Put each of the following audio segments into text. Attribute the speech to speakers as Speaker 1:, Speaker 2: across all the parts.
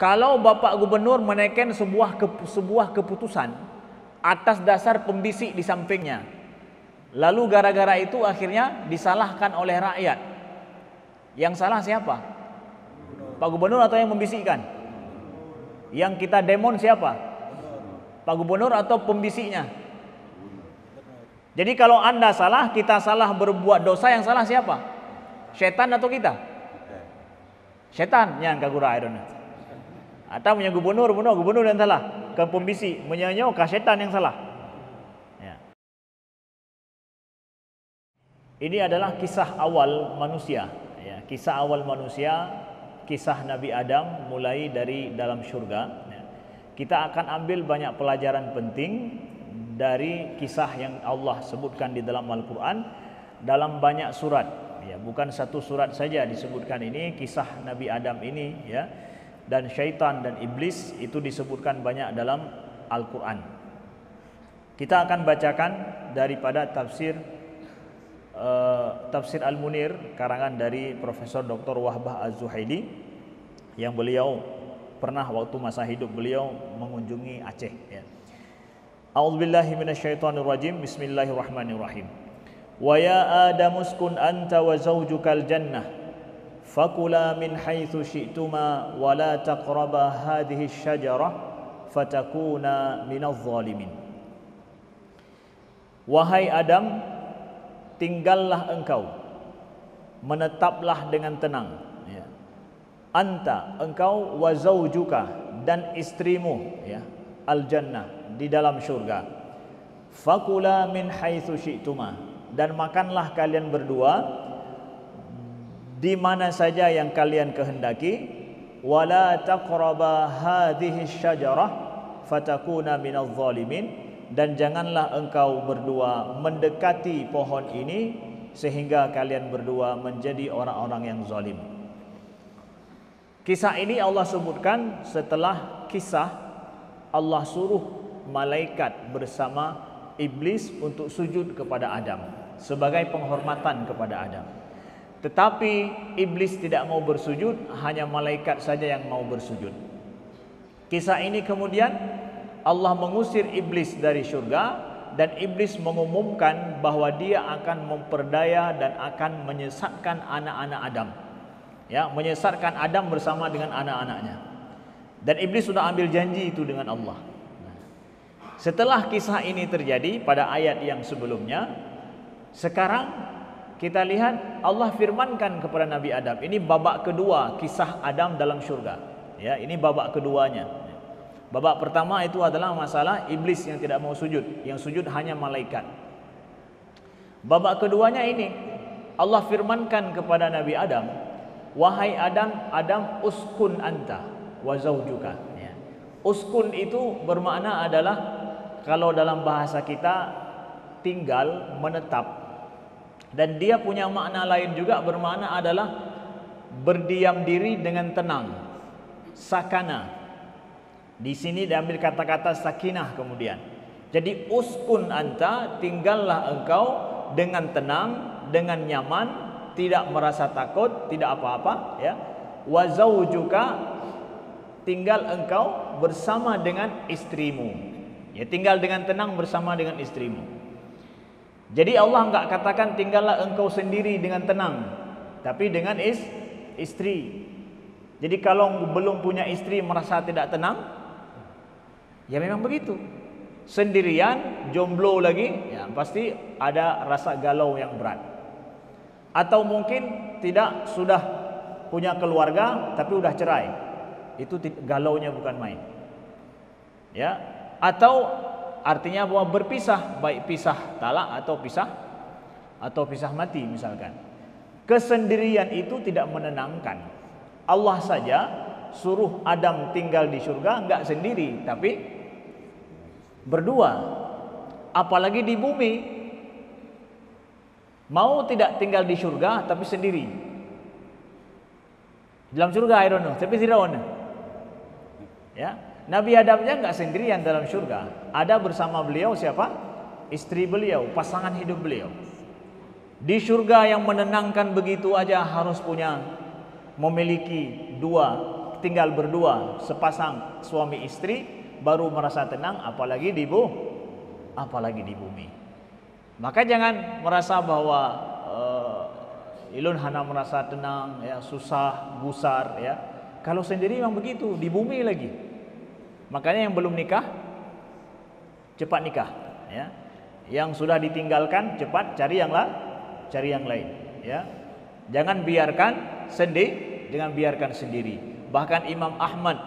Speaker 1: Kalau Bapak Gubernur menaikkan sebuah keputusan atas dasar pembisik di sampingnya, lalu gara-gara itu akhirnya disalahkan oleh rakyat, yang salah siapa? Pak Gubernur atau yang membisikkan? Yang kita demon siapa? Pak Gubernur atau pembisiknya? Jadi kalau Anda salah, kita salah berbuat dosa, yang salah siapa? Setan atau kita? Setan yang kagura airona. Atau punya gubernur yang salah, ke pembisik, menyanyo ke setan yang salah. Ya. Ini adalah kisah awal manusia, ya, kisah awal manusia, kisah Nabi Adam mulai dari dalam syurga. Ya. Kita akan ambil banyak pelajaran penting dari kisah yang Allah sebutkan di dalam Al-Quran dalam banyak surat. Ya, bukan satu surat saja disebutkan ini kisah Nabi Adam ini, ya. Dan syaitan dan iblis itu disebutkan banyak dalam Al-Quran. Kita akan bacakan daripada tafsir Al-Munir karangan dari Profesor Dr. Wahbah Az-Zuhaili, yang beliau pernah waktu masa hidup beliau mengunjungi Aceh, ya. A'udzubillahi minasyaitonirrajim. Bismillahirrahmanirrahim. Wa ya Adamu uskun anta wa zawjukal jannah fakula min haitsu syi'tuma wa la taqraba hadhihi asy-syajarah fatakuna minadh dhalimin. Wahai Adam, tinggallah engkau, menetaplah dengan tenang, ya. Anta, engkau, wa zawjuka, dan istrimu, ya, al-jannah, di dalam syurga. Fakula min haitsu syi'tuma, dan makanlah kalian berdua di mana saja yang kalian kehendaki. Wala taqraba hadhihi syajarah fatakuna minadh dhalimin, dan janganlah engkau berdua mendekati pohon ini sehingga kalian berdua menjadi orang-orang yang zalim. Kisah ini Allah sebutkan setelah kisah Allah suruh malaikat bersama iblis untuk sujud kepada Adam sebagai penghormatan kepada Adam. Tetapi iblis tidak mau bersujud, hanya malaikat saja yang mau bersujud. Kisah ini kemudian Allah mengusir iblis dari syurga, dan iblis mengumumkan bahwa dia akan memperdaya dan akan menyesatkan anak-anak Adam. Ya, menyesatkan Adam bersama dengan anak-anaknya. Dan iblis sudah ambil janji itu dengan Allah. Setelah kisah ini terjadi pada ayat yang sebelumnya, sekarang kita lihat Allah firmankan kepada Nabi Adam. Ini babak kedua kisah Adam dalam syurga. Ya, ini babak keduanya. Babak pertama itu adalah masalah iblis yang tidak mau sujud, yang sujud hanya malaikat. Babak keduanya ini Allah firmankan kepada Nabi Adam, wahai Adam, uskun anta wa zawjuka. Ya. Uskun itu bermakna adalah, kalau dalam bahasa kita, tinggal, menetap. Dan dia punya makna lain juga, bermakna adalah berdiam diri dengan tenang, sakana. Di sini diambil kata-kata sakinah kemudian. Jadi uskun anta, tinggallah engkau dengan tenang, dengan nyaman, tidak merasa takut, tidak apa-apa, ya. Wa zawjuka, tinggal engkau bersama dengan istrimu. Ya, tinggal dengan tenang bersama dengan istrimu. Jadi Allah enggak katakan tinggallah engkau sendiri dengan tenang, tapi dengan istri. Jadi kalau belum punya istri merasa tidak tenang, ya memang begitu. Sendirian, jomblo lagi, ya pasti ada rasa galau yang berat. Atau mungkin tidak, sudah punya keluarga tapi udah cerai. Itu galaunya bukan main. Ya, atau artinya bahwa berpisah, baik pisah talak atau pisah mati misalkan. Kesendirian itu tidak menenangkan. Allah saja suruh Adam tinggal di surga enggak sendiri, tapi berdua. Apalagi di bumi. Mau tidak tinggal di surga tapi sendiri. Dalam surga I don't know, tapi tidak. Ya. Nabi Adamnya enggak sendirian dalam surga. Ada bersama beliau siapa? Istri beliau, pasangan hidup beliau. Di surga yang menenangkan begitu aja harus memiliki dua tinggal berdua sepasang suami istri baru merasa tenang, apalagi di bumi. Maka jangan merasa bahwa ilun hana merasa tenang, ya, susah, gusar, ya. Kalau sendiri memang begitu, di bumi lagi. Makanya yang belum nikah cepat nikah, ya. Yang sudah ditinggalkan cepat cari yang lain, ya. Jangan biarkan sendiri. Bahkan Imam Ahmad,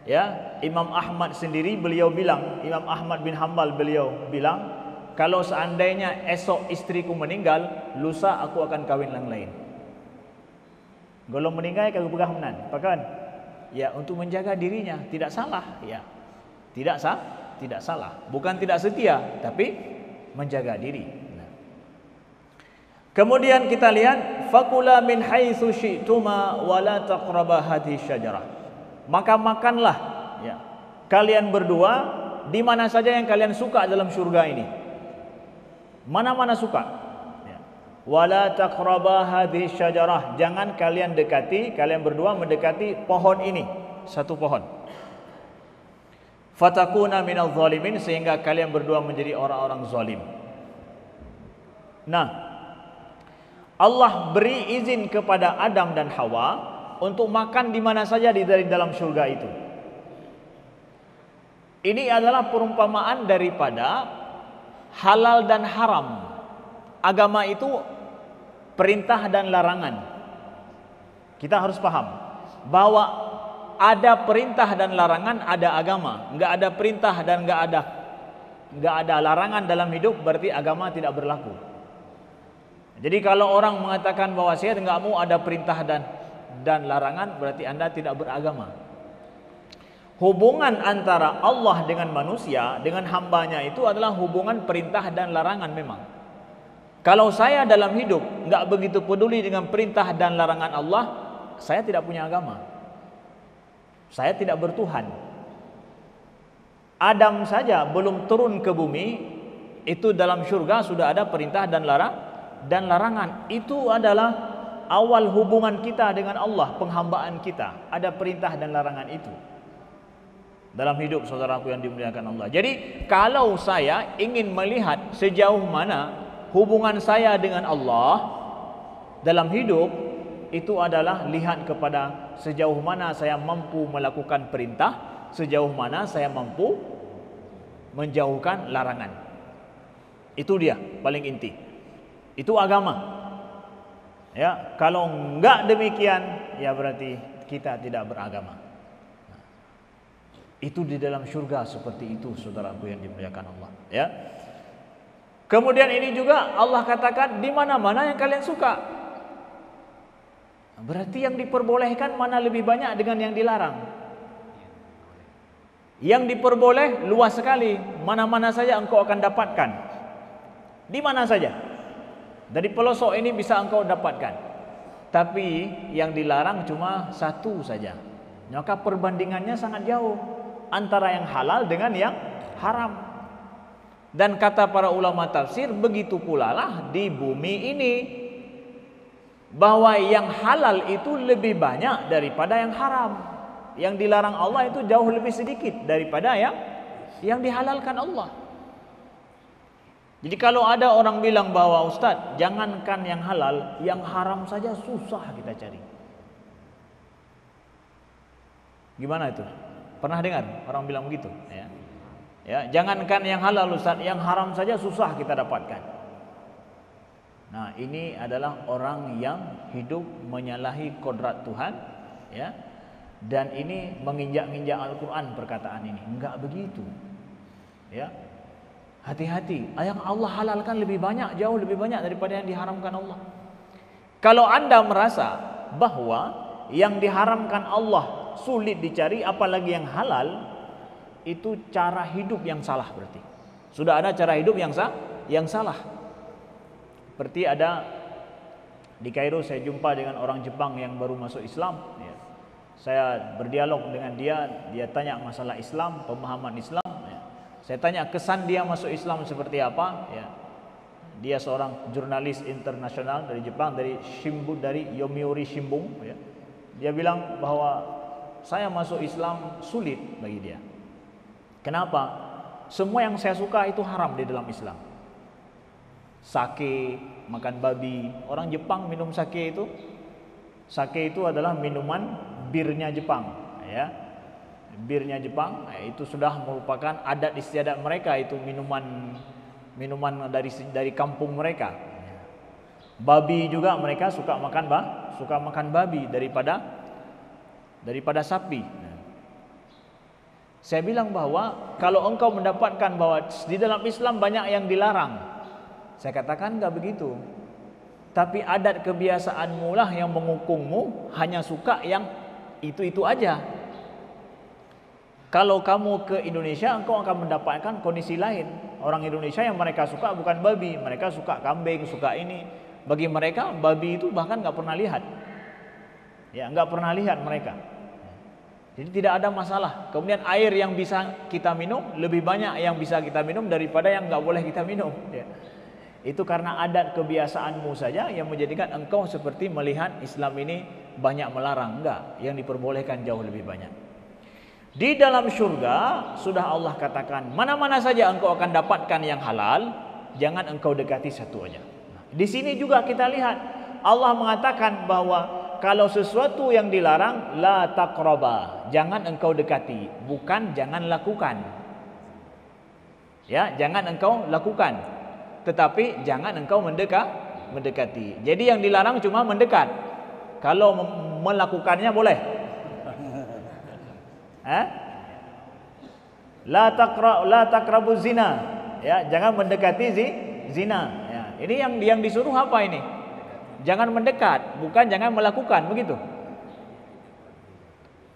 Speaker 1: ya, Imam Ahmad sendiri beliau bilang, Imam Ahmad bin Hanbal beliau bilang, kalau seandainya esok istriku meninggal, lusa aku akan kawin yang lain. Golong meninggal kau pegah menan, pakan? Ya, untuk menjaga dirinya, tidak salah, ya. Tidak salah. Bukan tidak setia, tapi menjaga diri. Nah. Kemudian kita lihat, fakula min haitsu syi'tuma wa la taqraba hadhihi syajarah. Maka makanlah, ya, kalian berdua di mana saja yang kalian suka dalam surga ini. Mana-mana suka, ya. Wala taqraba hadhihi syajarah, jangan kalian berdua mendekati pohon ini, satu pohon. Fatakuna minadh zalimin, sehingga kalian berdua menjadi orang-orang zalim. Nah, Allah beri izin kepada Adam dan Hawa untuk makan di mana saja dari dalam surga itu. Ini adalah perumpamaan daripada halal dan haram. Agama itu perintah dan larangan. Kita harus paham bahwa ada perintah dan larangan, ada agama. Enggak ada perintah dan enggak ada larangan dalam hidup, berarti agama tidak berlaku. Jadi kalau orang mengatakan bahwa saya enggak mau ada perintah dan larangan, berarti Anda tidak beragama. Hubungan antara Allah dengan manusia, dengan hambanya itu adalah hubungan perintah dan larangan memang. Kalau saya dalam hidup enggak begitu peduli dengan perintah dan larangan Allah, saya tidak punya agama. Saya tidak bertuhan. Adam saja belum turun ke bumi, itu dalam surga sudah ada perintah dan larangan. Itu adalah awal hubungan kita dengan Allah, penghambaan kita. Ada perintah dan larangan itu dalam hidup saudaraku yang dimuliakan Allah. Jadi kalau saya ingin melihat sejauh mana hubungan saya dengan Allah dalam hidup, itu adalah lihat kepada sejauh mana saya mampu melakukan perintah, sejauh mana saya mampu menjauhkan larangan. Itu dia paling inti. Itu agama. Ya, kalau enggak demikian, ya berarti kita tidak beragama. Itu di dalam surga seperti itu, saudaraku yang dimuliakan Allah, ya. Kemudian ini juga Allah katakan di mana-mana yang kalian suka. Berarti yang diperbolehkan mana lebih banyak dengan yang dilarang. Yang diperboleh luas sekali, mana-mana saja engkau akan dapatkan. Di mana saja. Dari pelosok ini bisa engkau dapatkan. Tapi yang dilarang cuma satu saja. Maka perbandingannya sangat jauh antara yang halal dengan yang haram. Dan kata para ulama tafsir, begitu pula lah di bumi ini, bahwa yang halal itu lebih banyak daripada yang haram. Yang dilarang Allah itu jauh lebih sedikit daripada yang dihalalkan Allah. Jadi kalau ada orang bilang bahwa Ustaz, jangankan yang halal, yang haram saja susah kita cari. Gimana itu? Pernah dengar orang bilang begitu? Ya, jangankan yang halal Ustaz, yang haram saja susah kita dapatkan. Nah, ini adalah orang yang hidup menyalahi kodrat Tuhan, ya. Dan ini menginjak-injak Al-Quran perkataan ini. Enggak begitu, ya. Hati-hati. Yang Allah halalkan lebih banyak, jauh lebih banyak daripada yang diharamkan Allah. Kalau Anda merasa bahwa yang diharamkan Allah sulit dicari, apalagi yang halal, itu cara hidup yang salah berarti. Sudah ada cara hidup yang salah. Seperti ada di Kairo, saya jumpa dengan orang Jepang yang baru masuk Islam, ya. Saya berdialog dengan dia tanya masalah Islam, pemahaman Islam, ya. Saya tanya kesan dia masuk Islam seperti apa, ya. Dia seorang jurnalis internasional dari Jepang, dari Yomiuri Shimbun, ya. Dia bilang bahwa saya masuk Islam sulit bagi dia. Kenapa? Semua yang saya suka itu haram di dalam Islam. Sake, makan babi. Orang Jepang minum sake itu. Sake itu adalah minuman birnya Jepang, ya. Birnya Jepang itu sudah merupakan adat istiadat mereka, itu minuman dari kampung mereka. Babi juga mereka suka makan babi daripada sapi. Saya bilang bahwa kalau engkau mendapatkan bahwa di dalam Islam banyak yang dilarang, saya katakan enggak begitu. Tapi adat kebiasaanmu lah yang mengukungmu, hanya suka yang itu-itu aja. Kalau kamu ke Indonesia, engkau akan mendapatkan kondisi lain. Orang Indonesia yang mereka suka bukan babi, mereka suka kambing, suka ini. Bagi mereka babi itu bahkan enggak pernah lihat. Ya, enggak pernah lihat mereka. Jadi tidak ada masalah. Kemudian air yang bisa kita minum lebih banyak yang bisa kita minum daripada yang enggak boleh kita minum. Ya. Itu karena adat kebiasaanmu saja yang menjadikan engkau seperti melihat Islam ini banyak melarang. Enggak, yang diperbolehkan jauh lebih banyak. Di dalam syurga sudah Allah katakan, mana-mana saja engkau akan dapatkan yang halal, jangan engkau dekati satu aja. Di sini juga kita lihat Allah mengatakan bahwa kalau sesuatu yang dilarang, la taqraba, jangan engkau dekati, bukan jangan lakukan. Ya, jangan engkau lakukan, tetapi jangan engkau mendekati. Jadi yang dilarang cuma mendekat. Kalau melakukannya boleh. La taqrabu zina. Ya, jangan mendekati zina. Ya, ini yang disuruh apa ini? Jangan mendekat, bukan jangan melakukan, begitu.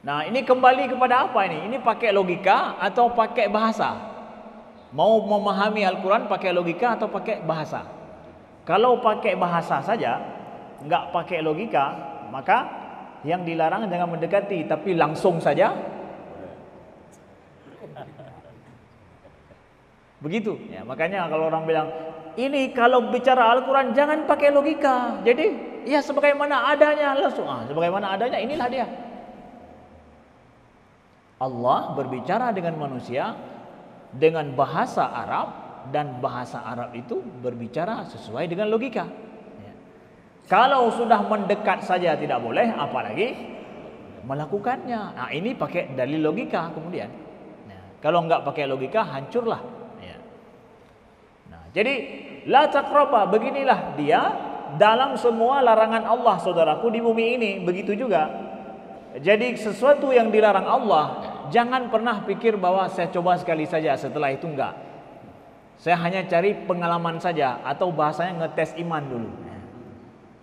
Speaker 1: Nah, ini kembali kepada apa ini? Ini pakai logika atau pakai bahasa? Mau memahami Al-Quran pakai logika atau pakai bahasa? Kalau pakai bahasa saja, enggak pakai logika, maka yang dilarang jangan mendekati, tapi langsung saja. Begitu. Ya, makanya kalau orang bilang, ini kalau bicara Al-Quran jangan pakai logika. Jadi, ya sebagaimana adanya langsung. Sebagaimana adanya, inilah dia. Allah berbicara dengan manusia dengan bahasa Arab, dan bahasa Arab itu berbicara sesuai dengan logika. Ya. Kalau sudah mendekat saja tidak boleh, apalagi melakukannya. Nah, ini pakai dalil logika kemudian. Nah, kalau enggak pakai logika, hancurlah. Ya. Nah, jadi la taqraba, beginilah dia dalam semua larangan Allah, saudaraku, di bumi ini. Begitu juga. Jadi sesuatu yang dilarang Allah, jangan pernah pikir bahwa saya coba sekali saja, setelah itu enggak. Saya hanya cari pengalaman saja, atau bahasanya ngetes iman dulu.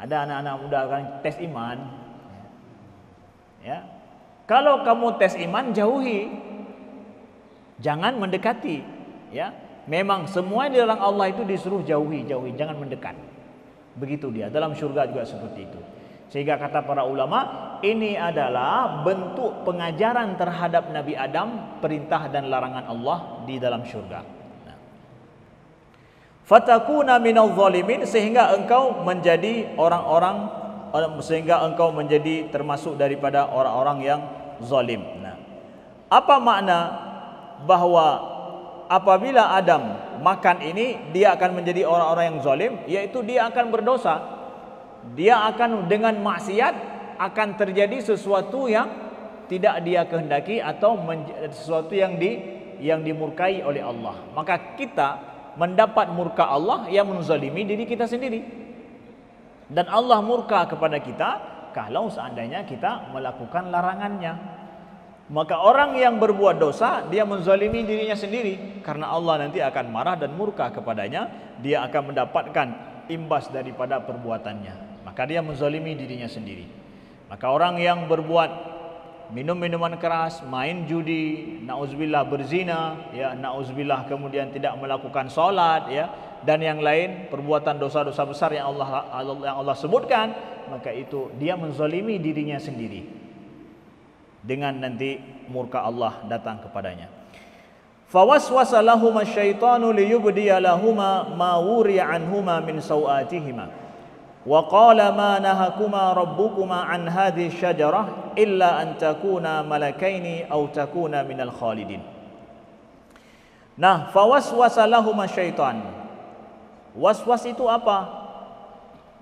Speaker 1: Ada anak-anak muda kan tes iman. Ya. Kalau kamu tes iman, jauhi. Jangan mendekati, ya. Memang semua yang dilarang Allah itu disuruh jauhi, jangan mendekat. Begitu dia. Dalam surga juga seperti itu. Sehingga kata para ulama, ini adalah bentuk pengajaran terhadap Nabi Adam, perintah dan larangan Allah di dalam surga. Fatakuna minal zalimin, sehingga engkau menjadi sehingga engkau menjadi termasuk daripada orang-orang yang zalim. Nah, apa makna bahwa apabila Adam makan ini dia akan menjadi orang-orang yang zalim? Yaitu dia akan berdosa. Dia akan dengan maksiat akan terjadi sesuatu yang tidak dia kehendaki, atau sesuatu yang dimurkai oleh Allah. Maka kita mendapat murka Allah yang menzalimi diri kita sendiri. Dan Allah murka kepada kita kalau seandainya kita melakukan larangannya. Maka orang yang berbuat dosa, dia menzalimi dirinya sendiri, karena Allah nanti akan marah dan murka kepadanya. Dia akan mendapatkan imbas daripada perbuatannya. Maka dia menzalimi dirinya sendiri. Maka orang yang berbuat minum minuman keras, main judi, nauzubillah berzina, ya, nauzubillah kemudian tidak melakukan salat, ya, dan yang lain, perbuatan dosa-dosa besar yang Allah sebutkan, maka itu dia menzalimi dirinya sendiri dengan nanti murka Allah datang kepadanya. Fawaswasa lahuma syaitanu liyubdiya lahuma ma wuriya anhuma min sawatihima. Wa qala ma nahakuma rabbukuma an hadhihi syajarah illa an takuna malakaini aw takuna minal khalidin. Nah, fawaswasa lahuma syaitan. Waswas itu apa?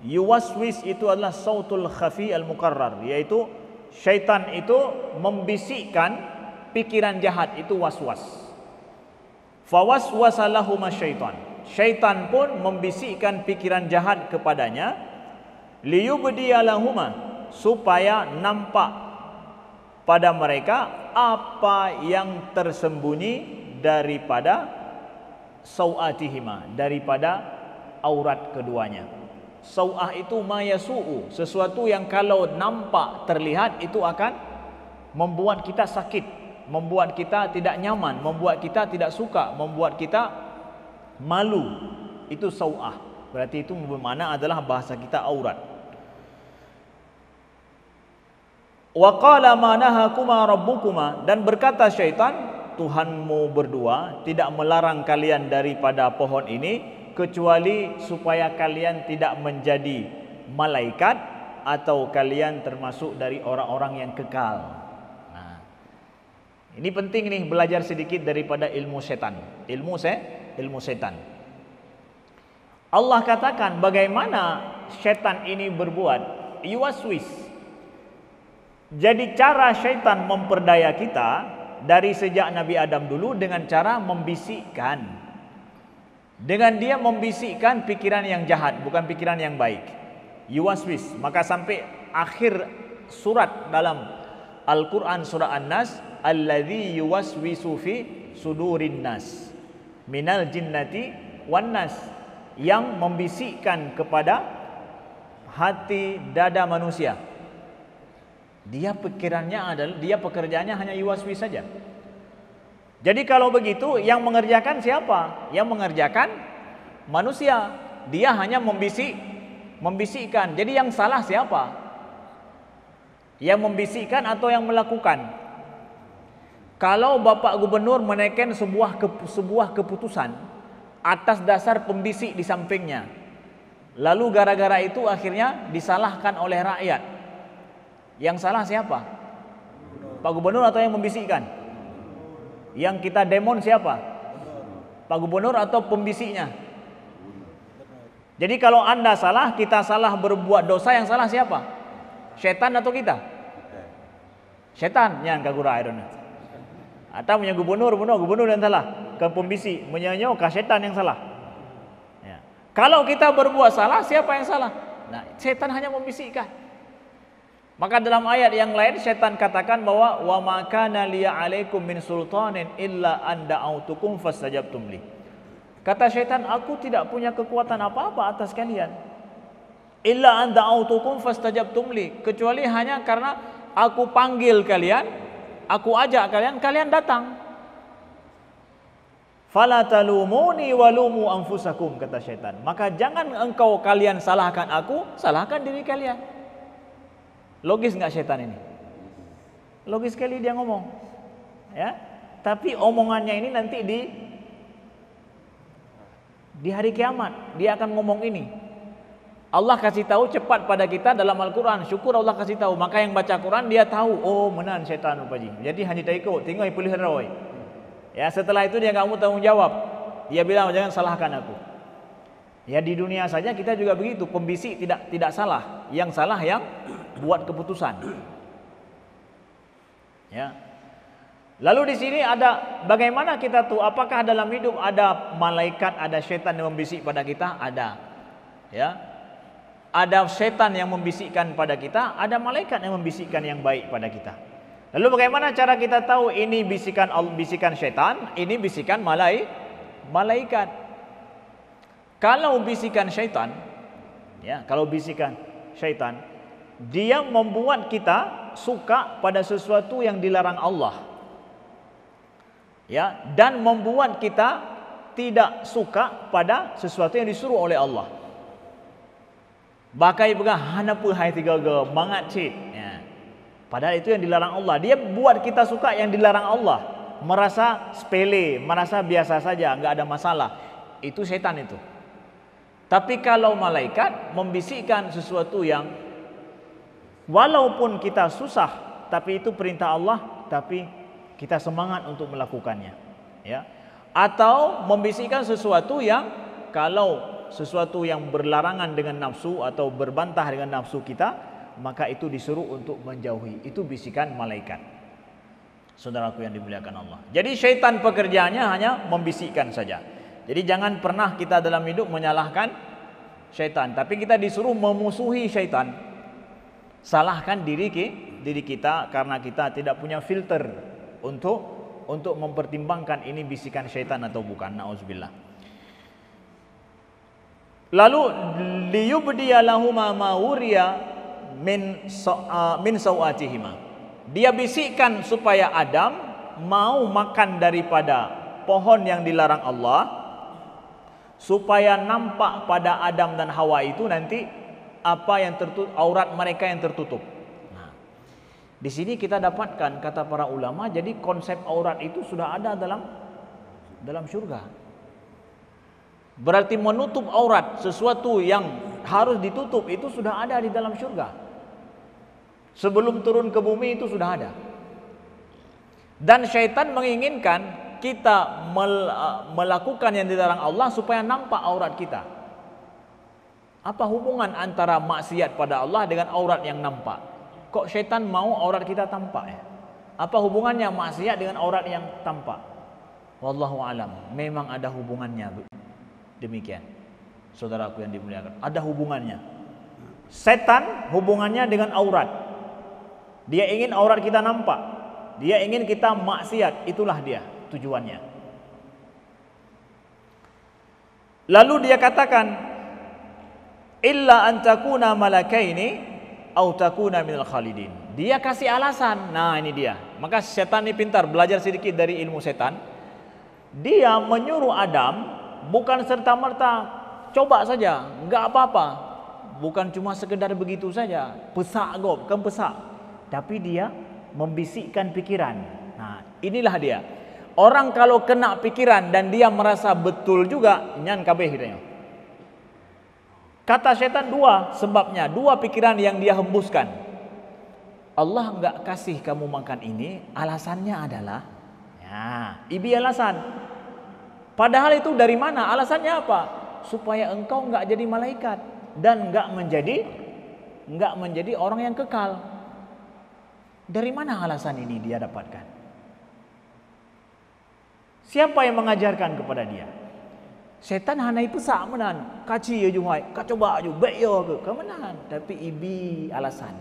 Speaker 1: Yuwaswis itu adalah sautul khafi al-mukarrar, yaitu syaitan itu membisikkan pikiran jahat, itu waswas. Fawaswasa lahuma syaitan. Syaitan pun membisikkan pikiran jahat kepadanya, liyubdiya lahuma, supaya nampak pada mereka apa yang tersembunyi daripada sau'atihima, daripada aurat keduanya. Sau'ah itu mayasu'u, sesuatu yang kalau nampak terlihat itu akan membuat kita sakit, membuat kita tidak nyaman, membuat kita tidak suka, membuat kita malu. Itu sau'ah. Berarti itu bermakna adalah bahasa kita aurat. Wa qala ma nahakuma rabbukuma, dan berkata syaitan, Tuhanmu berdua tidak melarang kalian daripada pohon ini kecuali supaya kalian tidak menjadi malaikat atau kalian termasuk dari orang-orang yang kekal. Nah, ini penting nih, belajar sedikit daripada ilmu setan. Ilmu setan. Allah katakan bagaimana setan ini berbuat, yuwaswis. Jadi cara syaitan memperdaya kita dari sejak Nabi Adam dulu dengan cara membisikkan. Dengan dia membisikkan pikiran yang jahat, bukan pikiran yang baik. Yuwaswis. Maka sampai akhir surat dalam Al-Quran surah An-Nas, alladzi yuwaswisu fi sudurin nas minal jinnati wan nas, yang membisikkan kepada hati dada manusia. Dia pikirannya adalah, dia pekerjaannya hanya yuwaswis saja. Jadi kalau begitu, yang mengerjakan siapa? Yang mengerjakan manusia. Dia hanya membisikkan. Jadi yang salah siapa? Yang membisikkan atau yang melakukan? Kalau Bapak Gubernur menaikkan sebuah keputusan atas dasar pembisik di sampingnya, lalu gara-gara itu akhirnya disalahkan oleh rakyat, yang salah siapa? Pak Gubernur atau yang membisikkan? Yang kita demon siapa? Pak Gubernur atau pembisiknya? Jadi kalau Anda salah, kita salah berbuat dosa, yang salah siapa? Setan atau kita? Setan yang kagura airona. Atau punya gubernur yang salah, ke pembisik menyanyo ke setan yang salah. Ya. Kalau kita berbuat salah, siapa yang salah? Nah, setan hanya membisikkan. Maka dalam ayat yang lain syaitan katakan bahwa wa ma kana liya alaikum min sultanin illa an da'autukum fastajabtum li. Kata syaitan, aku tidak punya kekuatan apa-apa atas kalian. Illa an da'autukum fastajabtum li, kecuali hanya karena aku panggil kalian, aku ajak kalian, kalian datang. Fala talumuni walumu anfusakum, kata syaitan. Maka jangan engkau kalian salahkan aku, salahkan diri kalian. Logis enggak syaitan ini? Logis sekali dia ngomong. Ya. Tapi omongannya ini nanti di hari kiamat dia akan ngomong ini. Allah kasih tahu cepat pada kita dalam Al-Quran. Syukur Allah kasih tahu. Maka yang baca Quran dia tahu, oh menan syaitan rupaji. Jadi hanya tak ikut, tinggal pelihara oi. Ya, setelah itu dia enggak mau tanggung jawab. Dia bilang jangan salahkan aku. Ya, di dunia saja kita juga begitu. Pembisik tidak salah. Yang salah yang buat keputusan. Ya. Lalu di sini ada bagaimana kita tahu apakah dalam hidup ada malaikat, ada syaitan yang membisik pada kita? Ada. Ya. Ada syaitan yang membisikkan pada kita, ada malaikat yang membisikkan yang baik pada kita. Lalu bagaimana cara kita tahu ini bisikan syaitan, ini bisikan malaikat? Kalau bisikan syaitan, ya, kalau bisikan syaitan, dia membuat kita suka pada sesuatu yang dilarang Allah. Ya, dan membuat kita tidak suka pada sesuatu yang disuruh oleh Allah. Bakai pegang hanapa hai tiga mangat cik. Ya. Padahal itu yang dilarang Allah. Dia buat kita suka yang dilarang Allah, merasa sepele, merasa biasa saja, enggak ada masalah. Itu syaitan itu. Tapi kalau malaikat membisikkan sesuatu yang walaupun kita susah, tapi itu perintah Allah, tapi kita semangat untuk melakukannya, ya. Atau membisikkan sesuatu yang kalau sesuatu yang berlarangan dengan nafsu atau berbantah dengan nafsu kita, maka itu disuruh untuk menjauhi. Itu bisikan malaikat. Saudaraku yang dimuliakan Allah. Jadi syaitan pekerjaannya hanya membisikkan saja. Jadi jangan pernah kita dalam hidup menyalahkan syaitan, tapi kita disuruh memusuhi syaitan. Salahkan diri kita karena kita tidak punya filter untuk mempertimbangkan ini bisikan syaitan atau bukan. Nauzubillah. Lalu liyubdiya lahuma ma wuriya min sawatihima. Dia bisikkan supaya Adam mau makan daripada pohon yang dilarang Allah, supaya nampak pada Adam dan Hawa itu nanti apa yang tertutup, aurat mereka yang tertutup. Nah, di sini kita dapatkan kata para ulama, jadi konsep aurat itu sudah ada dalam surga. Berarti menutup aurat, sesuatu yang harus ditutup itu sudah ada di dalam surga. Sebelum turun ke bumi itu sudah ada. Dan syaitan menginginkan kita melakukan yang dilarang Allah supaya nampak aurat kita. Apa hubungan antara maksiat pada Allah dengan aurat yang nampak? Kok syaitan mau aurat kita tampak ya? Apa hubungannya maksiat dengan aurat yang tampak? Wallahu alam. Memang ada hubungannya. Demikian. Saudaraku yang dimuliakan, ada hubungannya. Setan hubungannya dengan aurat. Dia ingin aurat kita nampak. Dia ingin kita maksiat. Itulah dia tujuannya. Lalu dia katakan, illa an takuna malakaini au takuna minal khalidin. Dia kasih alasan. Nah, ini dia. Maka setan ini pintar, belajar sedikit dari ilmu setan. Dia menyuruh Adam bukan serta-merta coba saja, enggak apa-apa. Bukan cuma sekedar begitu saja, pesak gob, bukan pesak. Tapi dia membisikkan pikiran. Nah, inilah dia. Orang kalau kena pikiran dan dia merasa betul juga, nyan kabeh katanya. Kata setan dua sebabnya, dua pikiran yang dia hembuskan. Allah enggak kasih kamu makan ini, alasannya adalah, ya, ibi alasan. Padahal itu dari mana? Alasannya apa? Supaya engkau enggak jadi malaikat dan enggak menjadi orang yang kekal. Dari mana alasan ini dia dapatkan? Siapa yang mengajarkan kepada dia? Setan hanai pesak menan, kaci ya jumai, ka coba aju, baik yo ke, kemenan, tapi ibi alasan.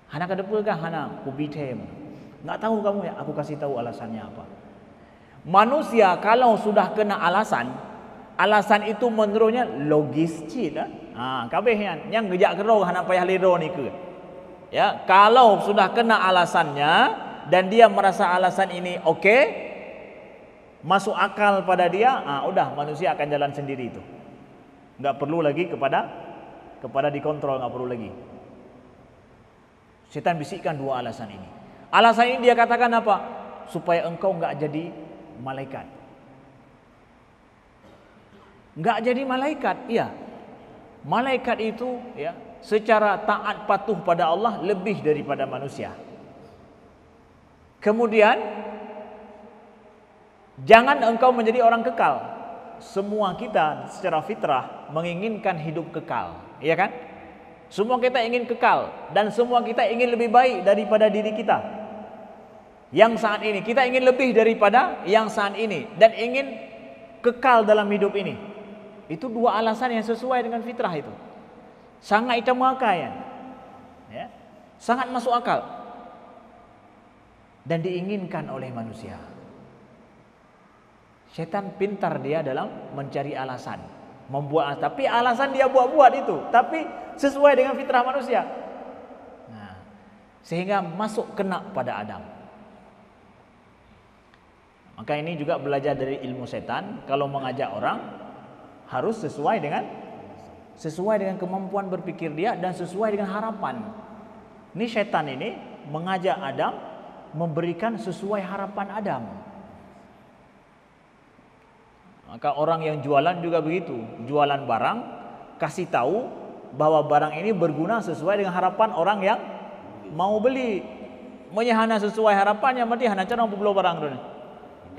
Speaker 1: Hana kadepul kah hana kubi tem. Enggak tahu kamu ya, aku kasih tahu alasannya apa. Manusia kalau sudah kena alasan itu menurutnya logis cit lah. Kabeh yang ngejak kero hana payah lero ni ke. Ya, kalau sudah kena alasannya dan dia merasa alasan ini oke, masuk akal pada dia, udah manusia akan jalan sendiri itu. Enggak perlu lagi kepada dikontrol, enggak perlu lagi. Setan bisikkan dua alasan ini. Alasan ini dia katakan apa? Supaya engkau enggak jadi malaikat. Enggak jadi malaikat, iya. Malaikat itu ya, secara taat patuh pada Allah lebih daripada manusia. Kemudian jangan engkau menjadi orang kekal. Semua kita secara fitrah menginginkan hidup kekal, iya kan? Semua kita ingin kekal dan semua kita ingin lebih baik daripada diri kita. Yang saat ini kita ingin lebih daripada yang saat ini dan ingin kekal dalam hidup ini. Itu dua alasan yang sesuai dengan fitrah itu. Sangat itu makanya, ya, sangat masuk akal dan diinginkan oleh manusia. Setan pintar dia dalam mencari alasan, membuat, tapi alasan dia buat-buat itu, tapi sesuai dengan fitrah manusia. Nah, sehingga masuk kena pada Adam. Maka ini juga belajar dari ilmu setan. Kalau mengajak orang harus sesuai dengan kemampuan berpikir dia dan sesuai dengan harapan. Ini setan ini mengajak Adam memberikan sesuai harapan Adam. Maka orang yang jualan juga begitu, jualan barang, kasih tahu bahwa barang ini berguna sesuai dengan harapan orang yang mau beli. Menyahana sesuai harapannya, mati hana cara membeli barang tu.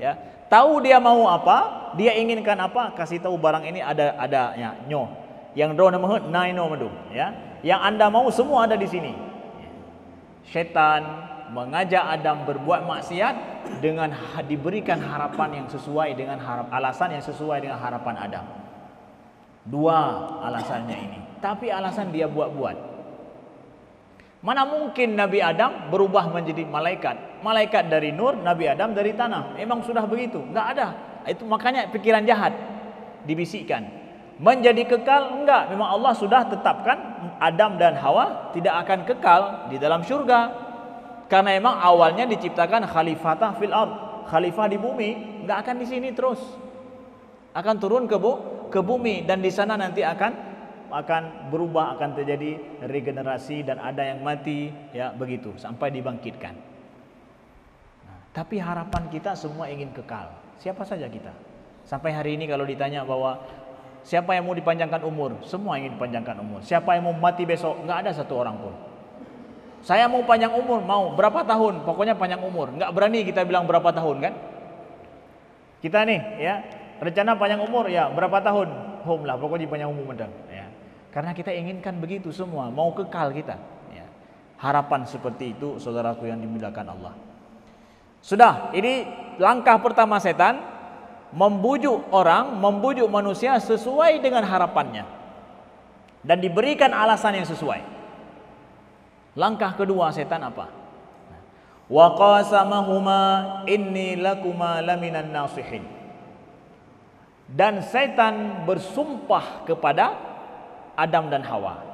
Speaker 1: Ya, tahu dia mau apa, dia inginkan apa, kasih tahu barang ini adanya nyo. Yang do nama naino madu, ya. Yang Anda mau semua ada di sini. Syaitan mengajak Adam berbuat maksiat dengan diberikan harapan yang sesuai dengan alasan yang sesuai dengan harapan Adam. Dua alasannya ini. Tapi alasan dia buat-buat. Mana mungkin Nabi Adam berubah menjadi malaikat? Malaikat dari nur, Nabi Adam dari tanah. Memang sudah begitu. Enggak ada. Itu makanya pikiran jahat dibisikkan. Menjadi kekal enggak. Memang Allah sudah tetapkan Adam dan Hawa tidak akan kekal di dalam syurga. Karena memang awalnya diciptakan khalifah fil ard, khalifah di bumi, enggak akan di sini terus. Akan turun ke bumi dan di sana nanti akan berubah, akan terjadi regenerasi dan ada yang mati, ya begitu sampai dibangkitkan. Nah, tapi harapan kita semua ingin kekal. Siapa saja kita. Sampai hari ini kalau ditanya bahwa siapa yang mau dipanjangkan umur, semua ingin dipanjangkan umur. Siapa yang mau mati besok, enggak ada satu orang pun. Saya mau panjang umur, mau berapa tahun, pokoknya panjang umur. Enggak berani kita bilang berapa tahun kan? Kita nih, ya rencana panjang umur, ya berapa tahun? Home lah, pokoknya panjang umur mendang. Ya. Karena kita inginkan begitu semua, mau kekal kita. Ya. Harapan seperti itu, saudaraku yang dimuliakan Allah. Sudah, ini langkah pertama setan, membujuk orang, membujuk manusia sesuai dengan harapannya. Dan diberikan alasan yang sesuai. Langkah kedua setan apa? Wa qasamahuma inni lakuma laminan nasihin. Dan setan bersumpah kepada Adam dan Hawa.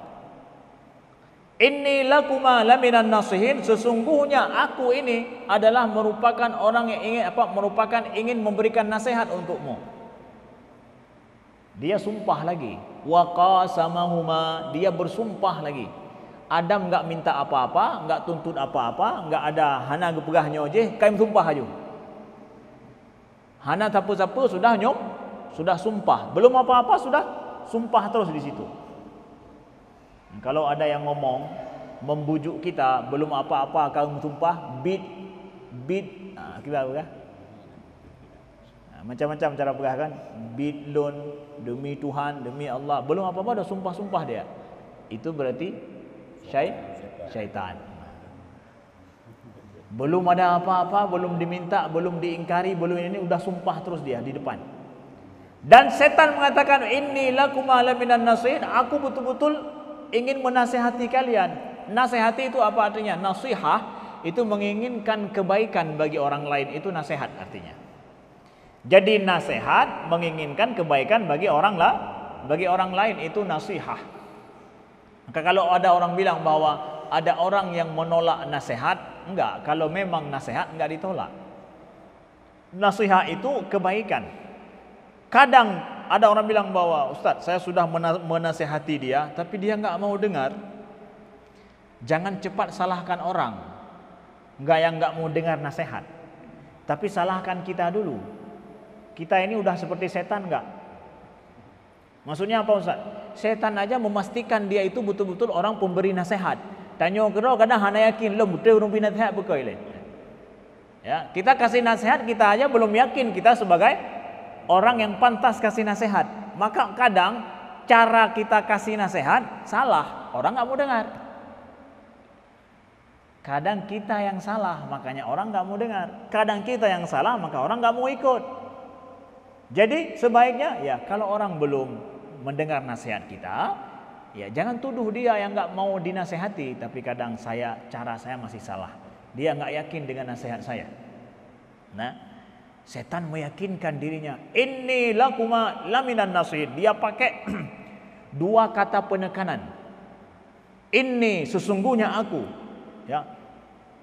Speaker 1: Inni lakuma laminan nasihin, sesungguhnya aku ini adalah merupakan orang yang ingin memberikan nasihat untukmu. Dia sumpah lagi. Wa qasamahuma, dia bersumpah lagi. Adam enggak minta apa-apa, enggak tuntut apa-apa, enggak ada hana gepegahnya je, kaim sumpah aja. Hana siapa-siapa sudah sumpah. Belum apa-apa sudah sumpah terus di situ. Kalau ada yang ngomong membujuk kita, belum apa-apa kaum sumpah, bid, kita apa kan? Macam-macam cara pegah kan? Bid loan, demi Tuhan, demi Allah, belum apa-apa dah sumpah-sumpah dia. Itu berarti syaitan. Belum ada apa-apa, belum diminta, belum diingkari, belum ini udah sumpah terus dia di depan. Dan setan mengatakan, inni lakuma laminan nasihin, aku betul-betul ingin menasihati kalian. Nasihati itu apa artinya? Nasihah itu menginginkan kebaikan bagi orang lain, itu nasihat artinya. Jadi nasihat menginginkan kebaikan bagi orang lain, itu nasihah. Maka kalau ada orang bilang bahwa ada orang yang menolak nasihat, enggak. Kalau memang nasihat enggak ditolak. Nasihat itu kebaikan. Kadang ada orang bilang bahwa Ustaz, saya sudah menasihati dia, tapi dia enggak mau dengar. Jangan cepat salahkan orang. Enggak mau dengar nasihat. Tapi salahkan kita dulu. Kita ini udah seperti setan enggak? Maksudnya apa Ustaz? Setan aja memastikan dia itu betul-betul orang pemberi nasihat. Tanya kira kadang hana yakin lo betul orang beri nasihat bukan le. Ya, kita kasih nasihat kita aja belum yakin kita sebagai orang yang pantas kasih nasihat. Maka kadang cara kita kasih nasihat salah, orang enggak mau dengar. Kadang kita yang salah, makanya orang enggak mau dengar. Kadang kita yang salah, maka orang enggak mau ikut. Jadi sebaiknya ya kalau orang belum mendengar nasihat kita, ya jangan tuduh dia yang enggak mau dinasehati, tapi kadang cara saya masih salah. Dia enggak yakin dengan nasihat saya. Nah, setan meyakinkan dirinya, inni lakuma laminan nasihin. Dia pakai dua kata penekanan. Inni, sesungguhnya aku, ya.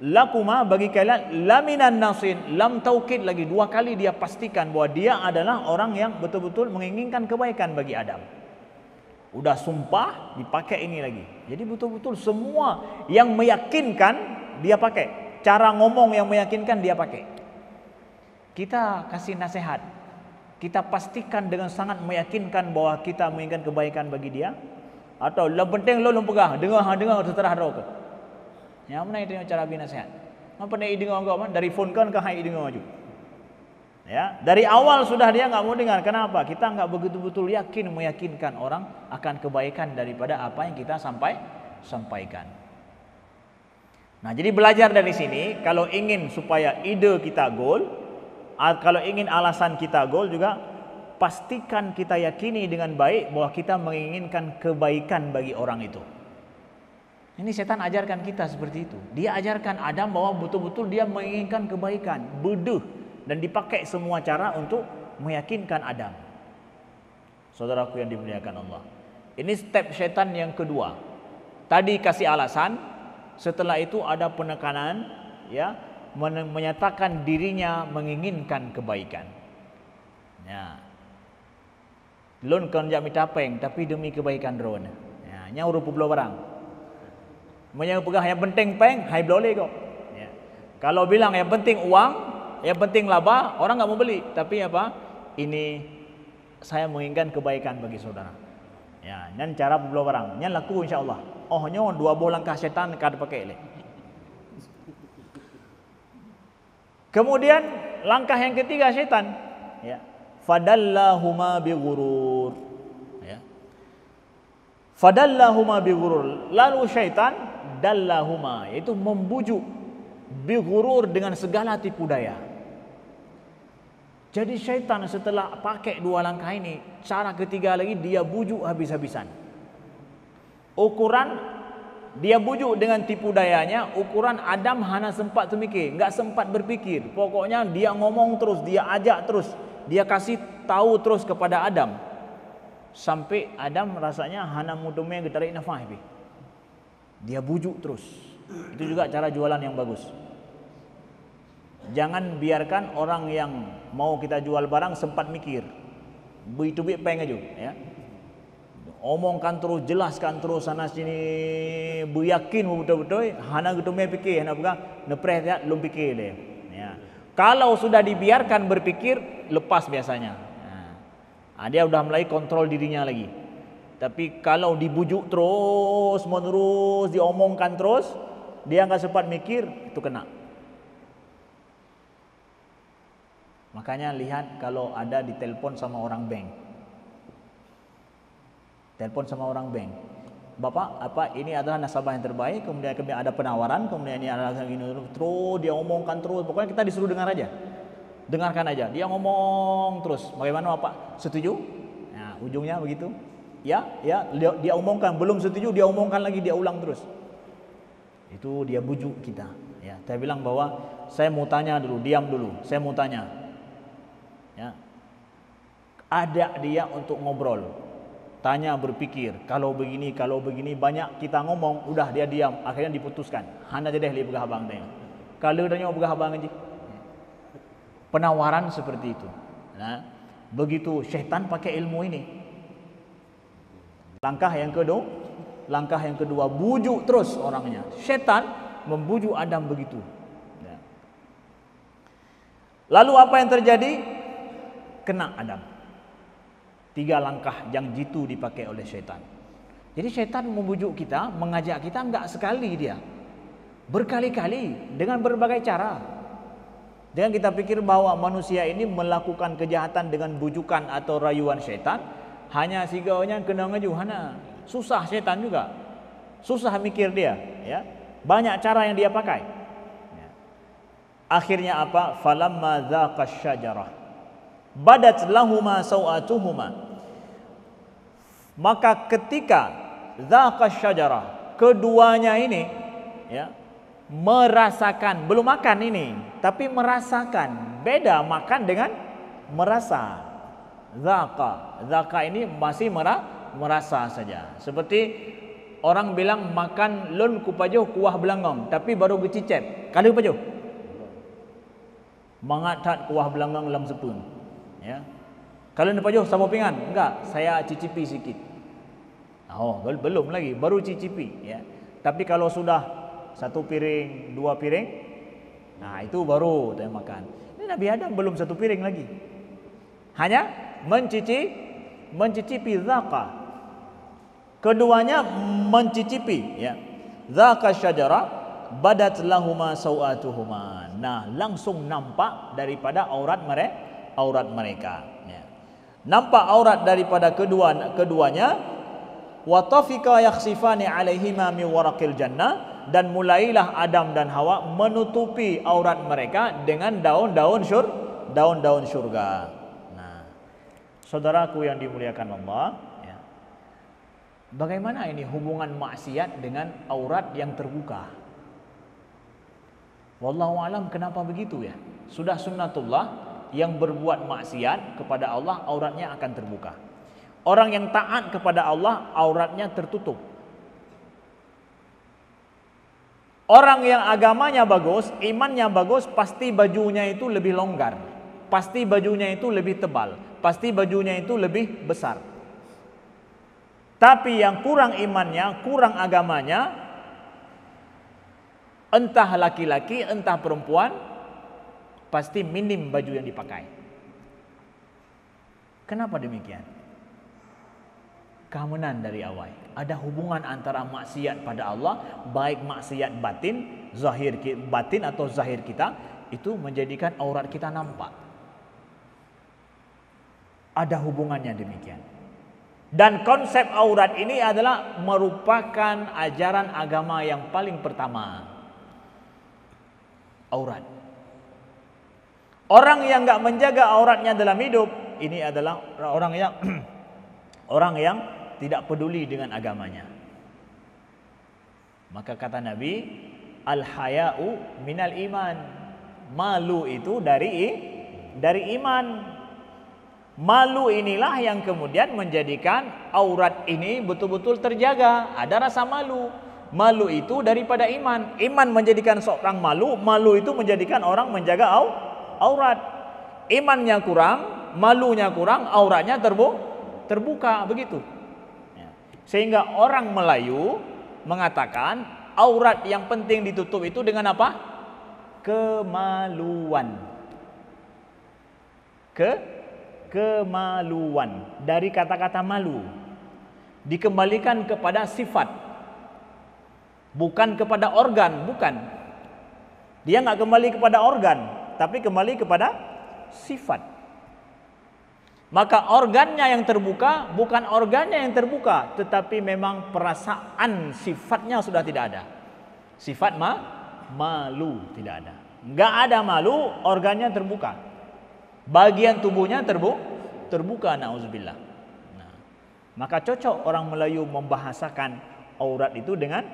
Speaker 1: Lakuma, bagi kalian, laminan nasihin. Lam taukid lagi, dua kali dia pastikan bahwa dia adalah orang yang betul-betul menginginkan kebaikan bagi Adam. Udah sumpah, dipakai ini lagi. Jadi betul-betul semua yang meyakinkan dia pakai. Cara ngomong yang meyakinkan dia pakai. Kita kasih nasihat, kita pastikan dengan sangat meyakinkan bahwa kita menginginkan kebaikan bagi dia, atau lebih penting lo pegah dengar terserah roh ke. Yang mana itu cara bina nasihat? Apa nih dengar engkau dari phone kan ke hai dengar maju. Ya, dari awal sudah dia enggak mau dengar. Kenapa? Kita enggak betul-betul yakin meyakinkan orang akan kebaikan daripada apa yang kita sampaikan. Nah, jadi belajar dari sini, kalau ingin supaya ide kita goal, kalau ingin alasan kita goal juga, pastikan kita yakini dengan baik bahwa kita menginginkan kebaikan bagi orang itu. Ini setan ajarkan kita seperti itu. Dia ajarkan Adam bahwa betul-betul dia menginginkan kebaikan, bodoh, dan dipakai semua cara untuk meyakinkan Adam. Saudaraku yang dimuliakan Allah. Ini step setan yang kedua. Tadi kasih alasan, setelah itu ada penekanan, ya, menyatakan dirinya menginginkan kebaikan. Ya. Lon kan jak mitapeng tapi demi kebaikan ron. Ya, nya urup pulau barang. Menyang pegah yang penting peng, hai boleh kok. Ya. Kalau bilang yang penting uang, yang penting laba, orang enggak mau beli. Tapi apa? Ini saya menginginkan kebaikan bagi saudara. Ya, dan cara pulau barang, nya laku insyaallah. Oh, nya dua bola langkah setan kad pakai le. Kemudian langkah yang ketiga setan, ya, fadallahuma bighurur, ya, fadallahuma bighurur. Lalu syaitan dallahuma, yaitu membujuk, bighurur, dengan segala tipu daya. Jadi syaitan setelah pakai dua langkah ini, cara ketiga lagi dia bujuk habis-habisan. Ukuran dia bujuk dengan tipu dayanya, ukuran Adam hana sempat termikir, enggak sempat berpikir. Pokoknya dia ngomong terus, dia ajak terus, dia kasih tahu terus kepada Adam. Sampai Adam rasanya hana mudume getarik nafas. Dia bujuk terus. Itu juga cara jualan yang bagus. Jangan biarkan orang yang mau kita jual barang sempat mikir. Begitu peng aja, ya. Omongkan terus, jelaskan terus sana sini, beryakin betul-betul, hana gitu me fikir, hana bukan nepres ya, belum fikir dia. Ya. Kalau sudah dibiarkan berpikir, lepas biasanya. Nah, dia udah mulai kontrol dirinya lagi. Tapi kalau dibujuk terus, menerus, diomongkan terus, dia enggak sempat mikir, itu kena. Makanya lihat kalau ada ditelepon sama orang bank. Telepon sama orang bank. Bapak, apa ini adalah nasabah yang terbaik, kemudian ada penawaran, kemudian ini adalah gini, terus dia omongkan terus. Pokoknya kita disuruh dengar aja. Dengarkan aja. Dia ngomong terus. Bagaimana Bapak? Setuju? Nah, ujungnya begitu. Ya, dia omongkan, belum setuju, dia omongkan lagi, dia ulang terus. Itu dia bujuk kita, ya. Saya bilang bahwa saya mau tanya dulu, diam dulu. Saya mau tanya. Ya. Ada dia untuk ngobrol. Tanya, berpikir, kalau begini, banyak kita ngomong, udah dia diam, akhirnya diputuskan. Hana je deh li begah abang tengok. Kalau dia begah abang aja. Penawaran seperti itu. Nah, begitu syaitan pakai ilmu ini. Langkah yang kedua, bujuk terus orangnya. Syaitan membujuk Adam begitu. Nah. Lalu apa yang terjadi? Kena Adam. 3 langkah yang jitu dipakai oleh syaitan. Jadi syaitan membujuk kita, mengajak kita enggak sekali dia. Berkali-kali dengan berbagai cara. Jangan kita pikir bahwa manusia ini melakukan kejahatan dengan bujukan atau rayuan syaitan, hanya sigaunya kena ngaju, hana. Susah syaitan juga. Susah mikir dia, ya. Banyak cara yang dia pakai. Ya. Akhirnya apa? Falamma dzaqash syajarah badat lahuma sawatuhuma. Maka ketika dzaqash syajarah, keduanya ini, ya, merasakan, belum makan ini, tapi merasakan. Beda makan dengan merasa. Dzaqa ini masih merasa saja. Seperti orang bilang makan lun kupajuh kuah belangong, tapi baru bercicep. Kalau pajuh mangatat kuah belangong dalam sepun. Ya. Kalau nak pajuh sama pinggan? Enggak, saya cicipi sikit. Oh, belum lagi, baru cicipi, ya. Tapi kalau sudah 1 piring, 2 piring, nah itu baru saya makan. Ini Nabi Adam belum 1 piring lagi. Hanya mencicipi zaqa. Keduanya mencicipi, ya. Zaqa syajara badat lahuma sawatuhuma. Nah, langsung nampak daripada aurat mereka, ya. Nampak aurat daripada keduanya. Wa tafika yakhsifani alaihima min waraqil jannah, dan mulailah Adam dan Hawa menutupi aurat mereka dengan daun-daun syurga. Nah, saudaraku yang dimuliakan Allah, ya. Bagaimana ini hubungan maksiat dengan aurat yang terbuka? Wallahu alam, kenapa begitu, ya? Sudah sunnatullah, yang berbuat maksiat kepada Allah auratnya akan terbuka. Orang yang taat kepada Allah auratnya tertutup. Orang yang agamanya bagus, imannya bagus, pasti bajunya itu lebih longgar, pasti bajunya itu lebih tebal, pasti bajunya itu lebih besar. Tapi yang kurang imannya, kurang agamanya, entah laki-laki entah perempuan, pasti minim baju yang dipakai. Kenapa demikian? Keamanan dari awal. Ada hubungan antara maksiat pada Allah, baik maksiat batin, batin atau zahir kita, itu menjadikan aurat kita nampak. Ada hubungannya demikian. Dan konsep aurat ini adalah merupakan ajaran agama yang paling pertama. Aurat. Orang yang enggak menjaga auratnya dalam hidup, ini adalah orang yang tidak peduli dengan agamanya. Maka kata Nabi, al-haya'u minal iman. Malu itu dari iman. Malu inilah yang kemudian menjadikan aurat ini betul-betul terjaga. Ada rasa malu. Malu itu daripada iman. Iman menjadikan seorang malu. Malu itu menjadikan orang menjaga aurat. Imannya kurang, malunya kurang, auratnya terbuka, begitu. Sehingga orang Melayu mengatakan aurat yang penting ditutup itu dengan apa? Kemaluan. Kemaluan. Dari kata-kata malu. Dikembalikan kepada sifat. Bukan kepada organ, bukan. Dia enggak kembali kepada organ, tapi kembali kepada sifat. Maka organnya yang terbuka, bukan organnya yang terbuka, tetapi memang perasaan sifatnya sudah tidak ada. Sifat malu tidak ada. Enggak ada malu, organnya terbuka. Bagian tubuhnya terbuka, na'udzubillah. Nah, maka cocok orang Melayu membahasakan aurat itu dengan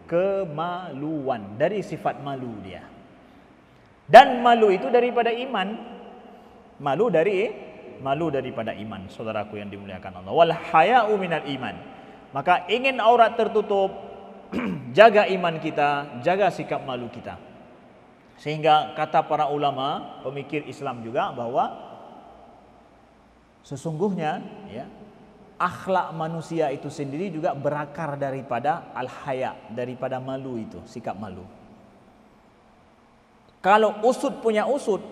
Speaker 1: kemaluan, dari sifat malu dia. Dan malu itu daripada iman. Malu daripada iman, saudaraku yang dimuliakan Allah. Wal haya'u minal iman. Maka ingin aurat tertutup, jaga iman kita, jaga sikap malu kita. Sehingga kata para ulama, pemikir Islam juga, bahwa sesungguhnya, ya, akhlak manusia itu sendiri juga berakar daripada al-haya, daripada malu itu, sikap malu. Kalau usud punya usud,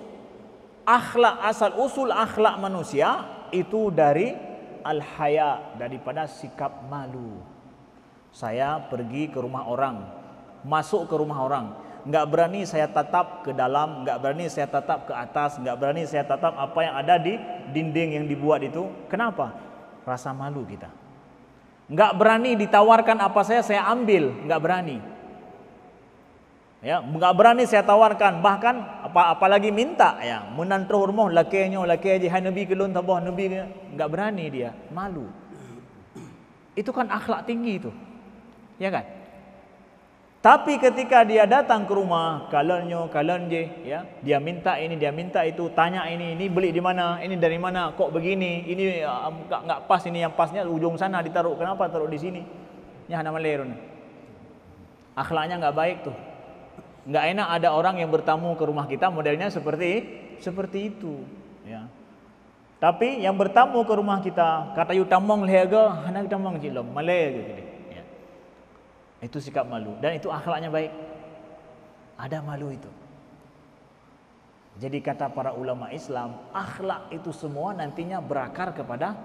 Speaker 1: akhlak, asal usul akhlak manusia itu dari al-haya, daripada sikap malu. Saya pergi ke rumah orang, masuk ke rumah orang, enggak berani saya tatap ke dalam, enggak berani saya tatap ke atas, enggak berani saya tatap apa yang ada di dinding yang dibuat itu. Kenapa? Rasa malu kita. Enggak berani ditawarkan apa saya ambil, enggak berani. Ya, enggak berani saya tawarkan, bahkan apalagi minta, ya, menantu rumah lakinya laki aja hai nabi kelun tabah nabi, enggak berani dia, malu. Itu kan akhlak tinggi itu. Ya kan? Tapi ketika dia datang ke rumah, kalonnya, ya, dia minta ini, dia minta itu, tanya ini beli di mana, ini dari mana, kok begini, ini enggak pas, ini yang pasnya ujung sana ditaruh, kenapa taruh di sini? Ya nama lerun. Akhlaknya enggak baik tuh. Enggak enak ada orang yang bertamu ke rumah kita modelnya seperti itu, ya. Tapi yang bertamu ke rumah kita, kata yu tamong lehaga, anak tamong cilom, malay gitu. Ya. Itu sikap malu dan itu akhlaknya baik. Ada malu itu. Jadi kata para ulama Islam, akhlak itu semua nantinya berakar kepada